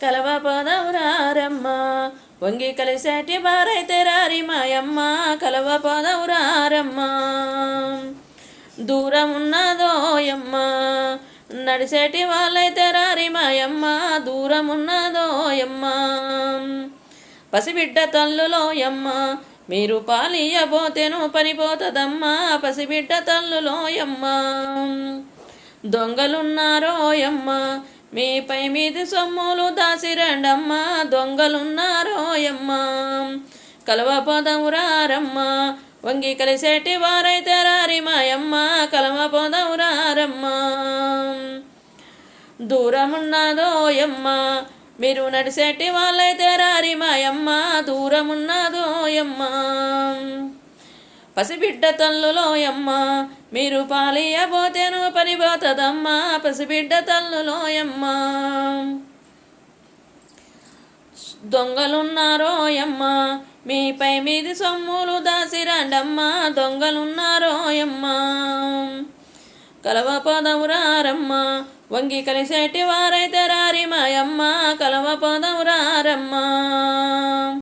కలవ పోదవురారమ్మ వంగి కలిసేటి వారైతే రారి మాయమ్మ కలవ పోదవురారమ్మ దూరం ఉన్నదోయమ్మ నడిసేటి వాళ్ళైతే రారి మాయమ్మ దూరం ఉన్నదోయమ్మ పసిబిడ్డ తల్లులోయమ్మ మీరు పాలియబోతేను పనిపోతదమ్మా పసిబిడ్డ తల్లులోయమ్మ దొంగలున్నారోయమ్మ మీపై మీది సొమ్ములు దాసిరండమ్మ దొంగలున్నారోయమ్మ కలవ పోదవురారమ్మ వంగి కలిసేటి వారైతే రారి మాయమ్మ కలవ పోదవురారమ్మ దూరమున్నదోయమ్మ మీరు నడిసేటి వాళ్ళైతే రారి మాయమ్మ దూరమున్నదోయమ్మ పసిబిడ్డ తల్లులోయమ్మ మీరు పాలియబోతేను పనిపోతదమ్మా పసిబిడ్డ తల్లులోయమ్మ దొంగలున్నారోయమ్మ మీపై మీది సొమ్ములు దాసిరండమ్మ దొంగలున్నారోయమ్మ కలవ పోదవురారమ్మ వంగి కలిసేటి వారైతే రారి మాయమ్మ కలవ పోదవురారమ్మ